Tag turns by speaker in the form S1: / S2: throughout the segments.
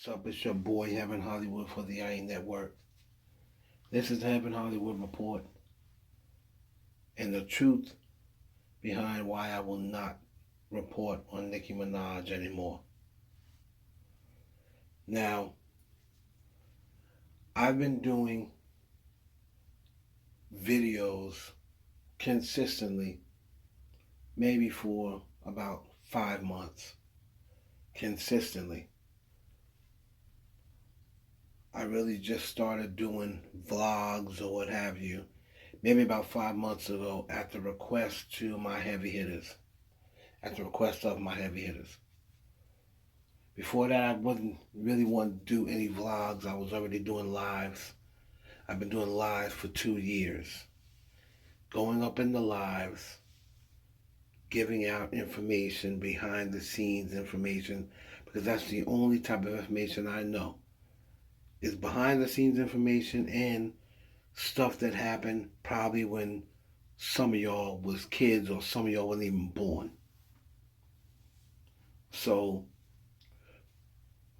S1: What's up? It's your boy Heaven Hollywood for the IE Network. This is Heaven Hollywood Report and the truth behind why I will not report on Nicki Minaj anymore. Now, I've been doing videos consistently, maybe for about 5 months. Consistently. I really just started doing vlogs or what have you, maybe about 5 months ago at the request to my heavy hitters. At the request of my heavy hitters. Before that, I wasn't really wanting to do any vlogs. I was already doing lives. I've been doing lives for 2 years. Going up in the lives, giving out information, behind the scenes information, because that's the only type of information I know. Is behind the scenes information and stuff that happened probably when some of y'all was kids or some of y'all wasn't even born. So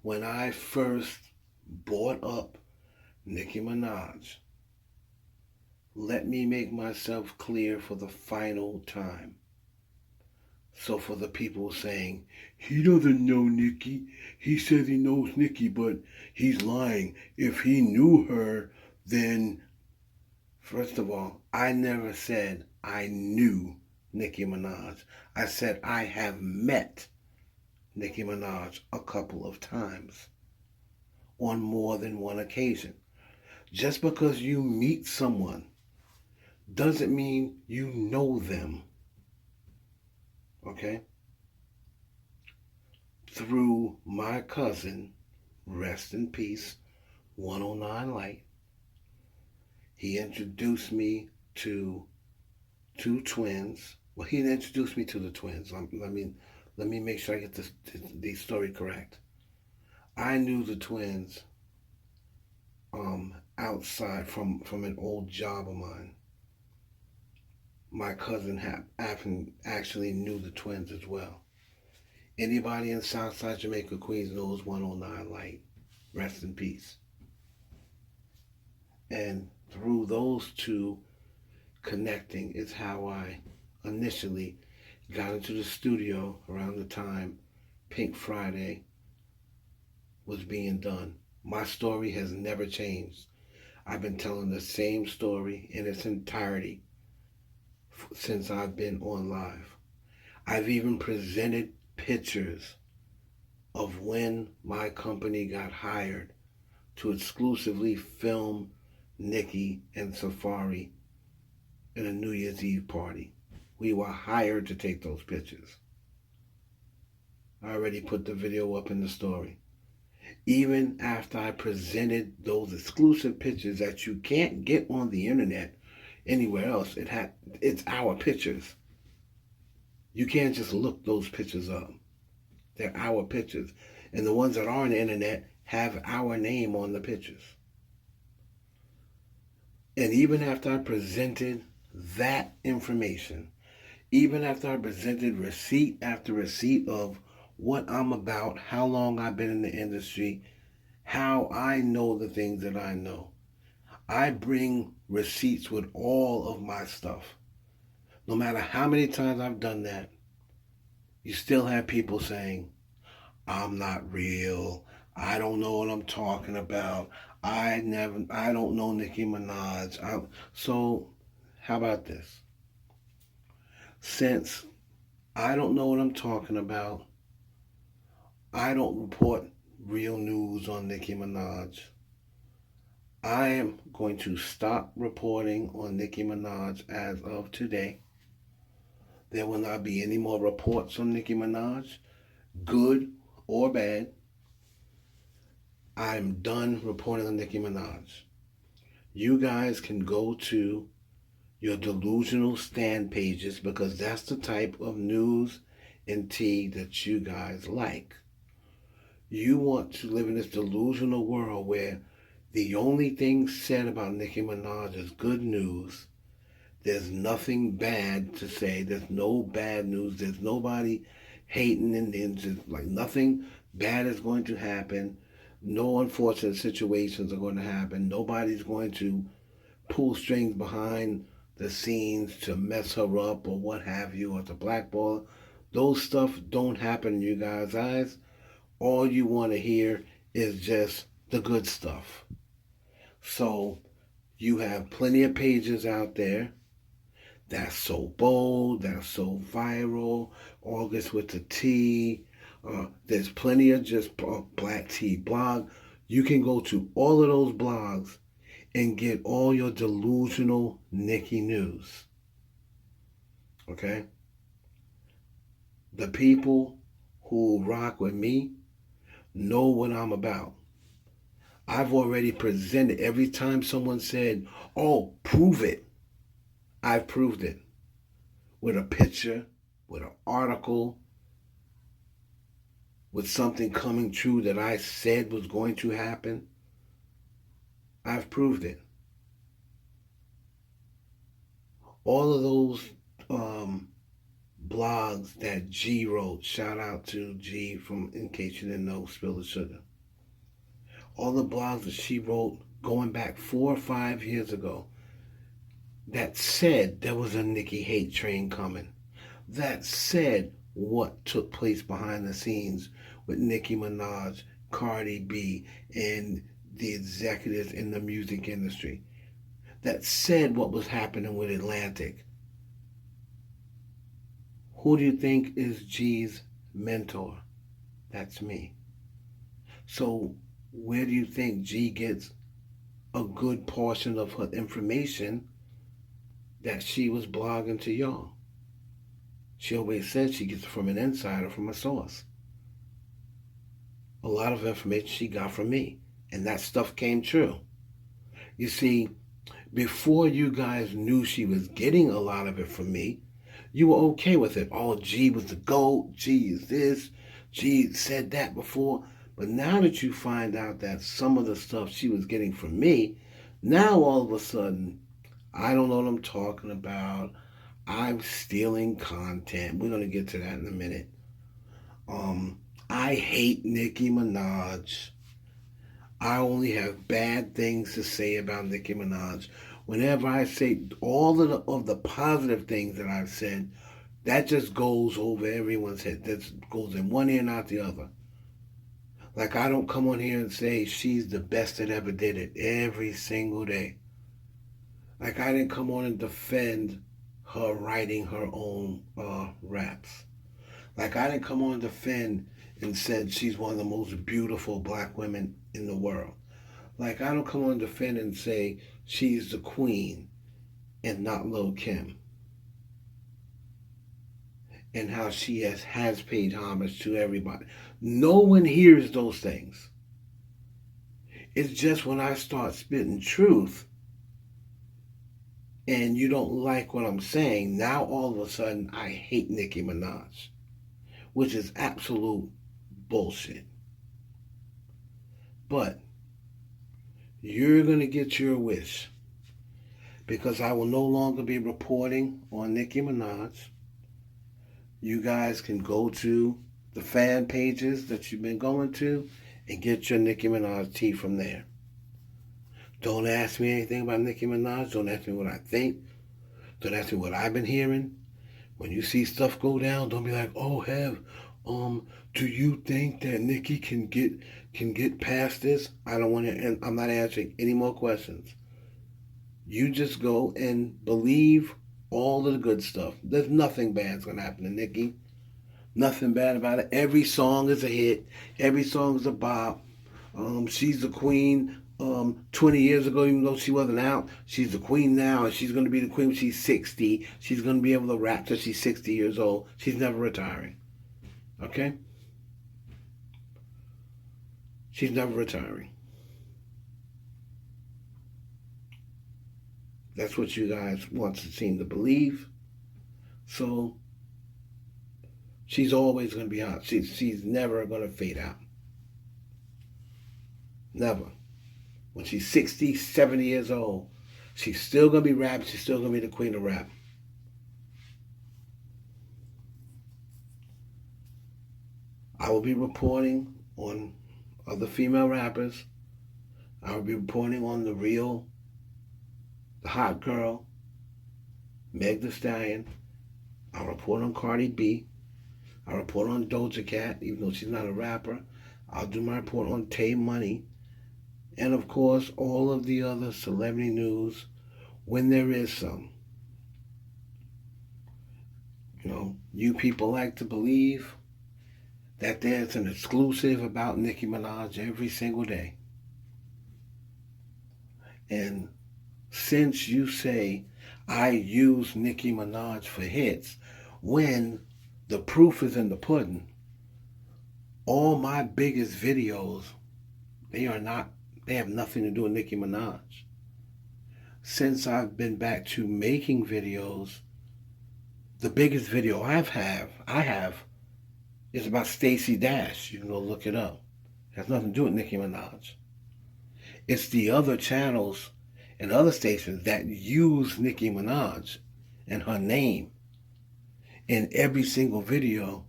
S1: when I first brought up Nicki Minaj, let me make myself clear for the final time. So for the people saying, he doesn't know Nicki, he says he knows Nicki, but he's lying. If he knew her, then, first of all, I never said I knew Nicki Minaj. I said I have met Nicki Minaj a couple of times on more than one occasion. Just because you meet someone doesn't mean you know them. Okay? Through my cousin, rest in peace, 109 Light, he introduced me to two twins. Well, he didn't introduce me to the twins. Let me make sure I get the story correct. I knew the twins outside from an old job of mine. My cousin actually knew the twins as well. Anybody in Southside Jamaica, Queens knows 109 Light. Rest in peace. And through those two connecting is how I initially got into the studio around the time Pink Friday was being done. My story has never changed. I've been telling the same story in its entirety since I've been on live. I've even presented pictures of when my company got hired to exclusively film Nicki and Safari in a New Year's Eve party. We were hired to take those pictures. I already put the video up in the story. Even after I presented those exclusive pictures that you can't get on the internet anywhere else, it's our pictures. You can't just look those pictures up. They're our pictures. And the ones that are on the internet have our name on the pictures. And even after I presented that information, even after I presented receipt after receipt of what I'm about, how long I've been in the industry, how I know the things that I know, I bring receipts with all of my stuff. No matter how many times I've done that, you still have people saying, I'm not real. I don't know what I'm talking about. I don't know Nicki Minaj. So how about this? Since I don't know what I'm talking about, I don't report real news on Nicki Minaj. I am going to stop reporting on Nicki Minaj as of today. There will not be any more reports on Nicki Minaj, good or bad. I'm done reporting on Nicki Minaj. You guys can go to your delusional stand pages because that's the type of news and tea that you guys like. You want to live in this delusional world where the only thing said about Nicki Minaj is good news. There's nothing bad to say. There's no bad news. There's nobody hating and just like nothing bad is going to happen. No unfortunate situations are going to happen. Nobody's going to pull strings behind the scenes to mess her up or what have you, or to blackball. Those stuff don't happen in you guys' eyes. All you want to hear is just the good stuff. So you have plenty of pages out there that's so bold, that's so viral. August with the T. There's plenty of just black tea blog. You can go to all of those blogs and get all your delusional Nicki news. Okay? The people who rock with me know what I'm about. I've already presented. Every time someone said, "Oh, prove it," I've proved it with a picture, with an article, with something coming true that I said was going to happen. I've proved it. All of those blogs that G wrote, shout out to G from, in case you didn't know, Spill the Sugar. All the blogs that she wrote going back 4 or 5 years ago that said there was a Nicki hate train coming, that said what took place behind the scenes with Nicki Minaj, Cardi B, and the executives in the music industry, that said what was happening with Atlantic. Who do you think is G's mentor? That's me. So where do you think G gets a good portion of her information that she was blogging to y'all? She always says she gets it from an insider, from a source. A lot of information she got from me, and that stuff came true. You see, before you guys knew she was getting a lot of it from me, you were okay with it. Oh, G was the GOAT. G is this. G said that before. But now that you find out that some of the stuff she was getting from me, now all of a sudden, I don't know what I'm talking about. I'm stealing content. We're going to get to that in a minute. I hate Nicki Minaj. I only have bad things to say about Nicki Minaj. Whenever I say all of the positive things that I've said, that just goes over everyone's head. That goes in one ear, not the other. Like, I don't come on here and say she's the best that ever did it every single day. Like, I didn't come on and defend her writing her own raps. Like, I didn't come on and defend and said she's one of the most beautiful black women in the world. Like, I don't come on and defend and say she's the queen and not Lil' Kim. And how she has paid homage to everybody. No one hears those things. It's just when I start spitting truth and you don't like what I'm saying, now all of a sudden I hate Nicki Minaj, which is absolute bullshit. But you're going to get your wish, because I will no longer be reporting on Nicki Minaj. You guys can go to the fan pages that you've been going to and get your Nicki Minaj tea from there. Don't ask me anything about Nicki Minaj. Don't ask me what I think. Don't ask me what I've been hearing. When you see stuff go down, don't be like, "Oh, do you think that Nicki can get past this?" I don't want to, and I'm not answering any more questions. You just go and believe all of the good stuff. There's nothing bad's gonna happen to Nicki. Nothing bad about it. Every song is a hit. Every song is a bop. She's the queen. 20 years ago, even though she wasn't out, she's the queen now, and she's going to be the queen when she's 60. She's going to be able to rap till she's 60 years old. She's never retiring. Okay? She's never retiring. That's what you guys want to seem to believe. So, she's always going to be hot. She's never going to fade out. Never. When she's 60, 70 years old, she's still going to be rapping. She's still going to be the queen of rap. I will be reporting on other female rappers. I will be reporting on the hot girl, Meg Thee Stallion. I'll report on Cardi B. I'll report on Doja Cat, even though she's not a rapper. I'll do my report on Tay Money. And of course, all of the other celebrity news when there is some. You people like to believe that there's an exclusive about Nicki Minaj every single day. And since you say I use Nicki Minaj for hits, when the proof is in the pudding, all my biggest videos, they have nothing to do with Nicki Minaj. Since I've been back to making videos, the biggest video I have is about Stacey Dash. You can go look it up. It has nothing to do with Nicki Minaj. It's the other channels and other stations that use Nicki Minaj and her name in every single video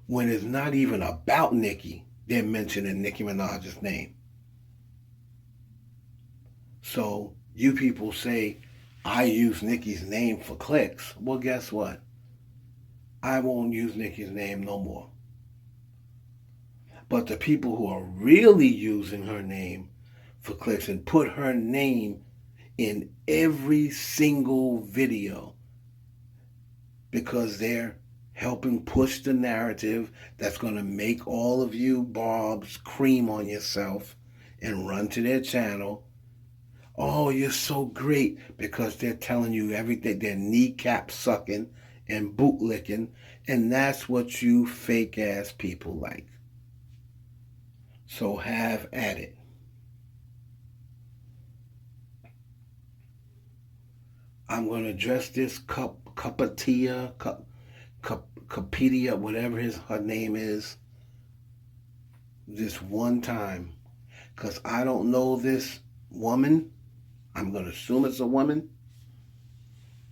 S1: when it's not even about Nicki. They're mentioning Nicki Minaj's name. So you people say, I use Nicki's name for clicks. Well, guess what? I won't use Nicki's name no more. But the people who are really using her name for clicks and put her name in every single video because they're helping push the narrative that's going to make all of you barbs cream on yourself and run to their channel. Oh, you're so great, because they're telling you everything. They're kneecap sucking and boot licking, and that's what you fake ass people like. So have at it. I'm going to address this Kinoputiya, whatever her name is, this one time, because I don't know this woman. I'm going to assume it's a woman.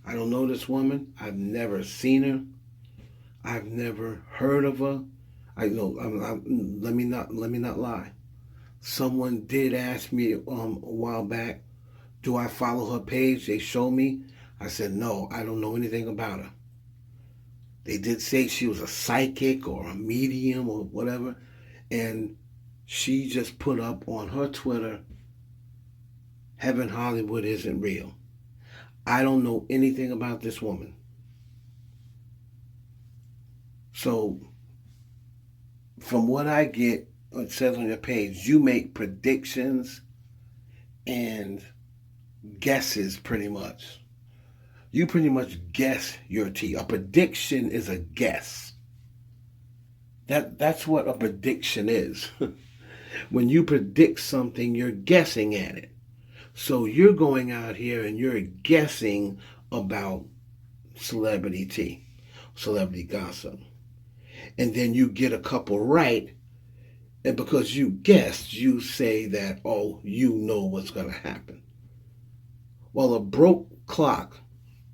S1: I don't know this woman. I've never seen her. I've never heard of her. Let me not lie. Someone did ask me a while back, do I follow her page? They showed me. I said, no, I don't know anything about her. They did say she was a psychic or a medium or whatever. And she just put up on her Twitter, Heaven Hollywood isn't real. I don't know anything about this woman. So, from what I get, it says on your page, you make predictions and guesses pretty much. You pretty much guess your tea. A prediction is a guess. That's what a prediction is. When you predict something, you're guessing at it. So you're going out here and you're guessing about celebrity tea, celebrity gossip. And then you get a couple right, and because you guessed, you say that, oh, you know what's going to happen. Well, a broke clock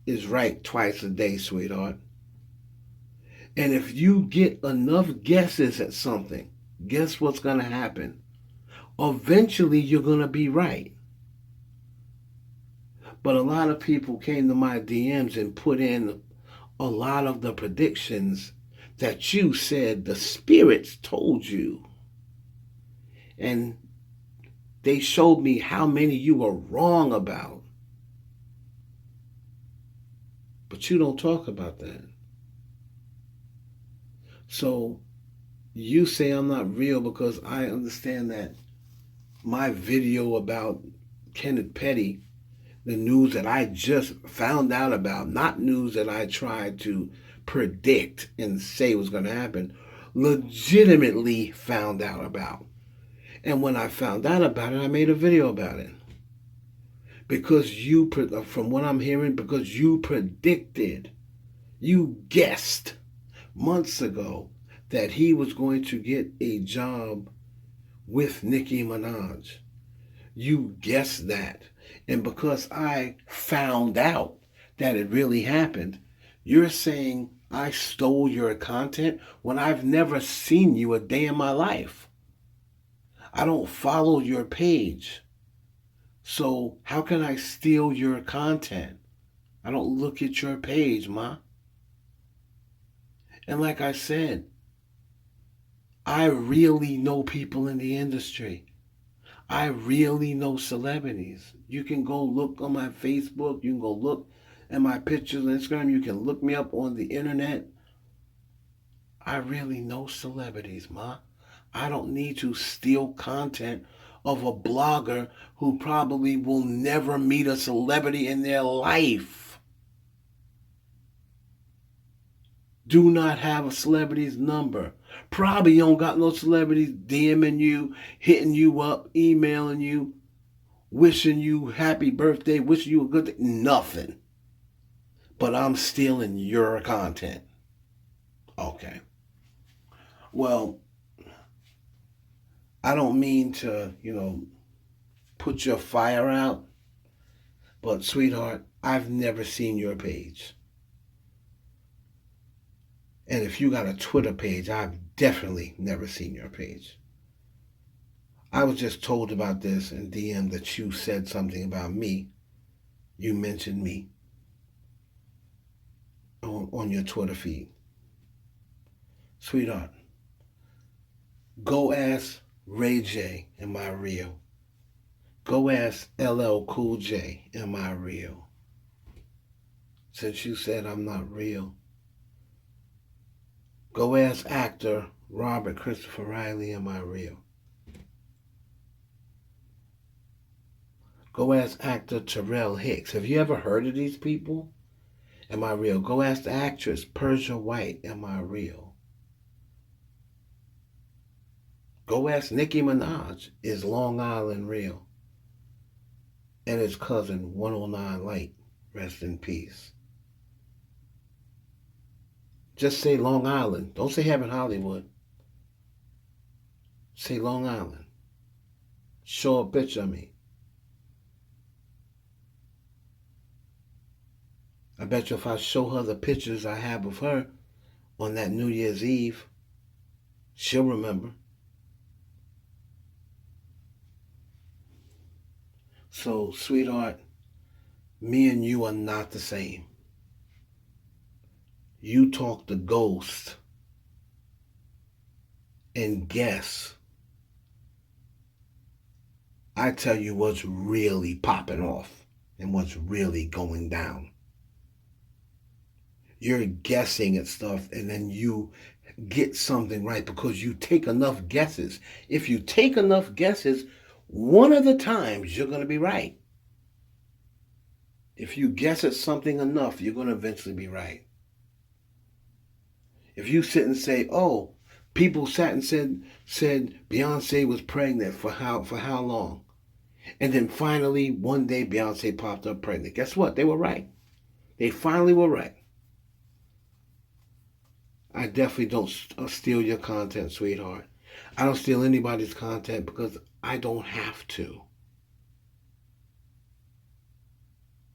S1: is right twice a day, sweetheart. And if you get enough guesses at something, guess what's going to happen? Eventually, you're going to be right. But a lot of people came to my DMs and put in a lot of the predictions that you said the spirits told you. And they showed me how many you were wrong about. But you don't talk about that. So you say I'm not real because I understand that my video about Kenneth Petty, the news that I just found out about, not news that I tried to predict and say was going to happen, legitimately found out about. And when I found out about it, I made a video about it. Because from what I'm hearing, because you predicted, you guessed months ago that he was going to get a job with Nicki Minaj. You guessed that. And because I found out that it really happened, you're saying I stole your content when I've never seen you a day in my life. I don't follow your page. So how can I steal your content? I don't look at your page, ma. And like I said, I really know people in the industry. I really know celebrities. You can go look on my Facebook. You can go look at my pictures on Instagram. You can look me up on the internet. I really know celebrities, ma. I don't need to steal content of a blogger who probably will never meet a celebrity in their life. Do not have a celebrity's number. Probably don't got no celebrities DMing you, hitting you up, emailing you, wishing you happy birthday, wishing you a good day. Nothing. But I'm stealing your content. Okay. Well, I don't mean to, put your fire out, but sweetheart, I've never seen your page. And if you got a Twitter page, I've definitely never seen your page. I was just told about this in DM that you said something about me. You mentioned me on your Twitter feed. Sweetheart, go ask Ray J, am I real? Go ask LL Cool J, am I real? Since you said I'm not real. Go ask actor Robert Christopher Riley, am I real? Go ask actor Terrell Hicks. Have you ever heard of these people? Am I real? Go ask the actress Persia White, am I real? Go ask Nicki Minaj, is Long Island real? And his cousin 109 Light, rest in peace. Just say Long Island. Don't say Heaven Hollywood. Say Long Island. Show a picture of me. I bet you if I show her the pictures I have of her on that New Year's Eve, she'll remember. So, sweetheart, me and you are not the same. You talk to ghosts and guess. I tell you what's really popping off and what's really going down. You're guessing at stuff and then you get something right because you take enough guesses. If you take enough guesses, one of the times you're going to be right. If you guess at something enough, you're going to eventually be right. If you sit and say, "Oh, people sat and said Beyonce was pregnant for how long?" And then finally one day Beyonce popped up pregnant. Guess what? They were right. They finally were right. I definitely don't steal your content, sweetheart. I don't steal anybody's content because I don't have to.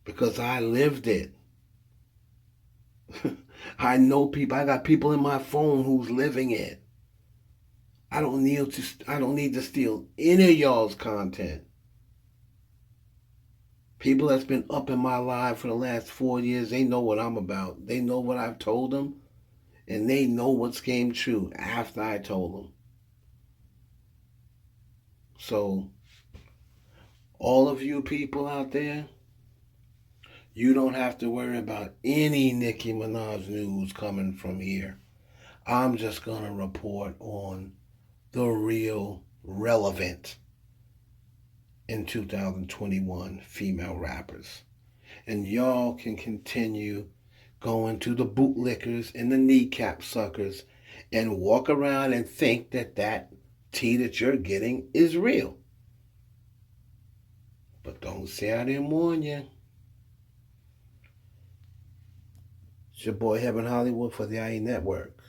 S1: Because I lived it. I know people. I got people in my phone who's living it. I don't need to steal any of y'all's content. People that's been up in my life for the last 4 years, they know what I'm about. They know what I've told them, and they know what's came true after I told them. So, all of you people out there, you don't have to worry about any Nicki Minaj news coming from here. I'm just going to report on the real relevant in 2021 female rappers. And y'all can continue going to the bootlickers and the kneecap suckers and walk around and think that tea that you're getting is real. But don't say I didn't warn you. It's your boy Heaven Hollywood for the IE Network.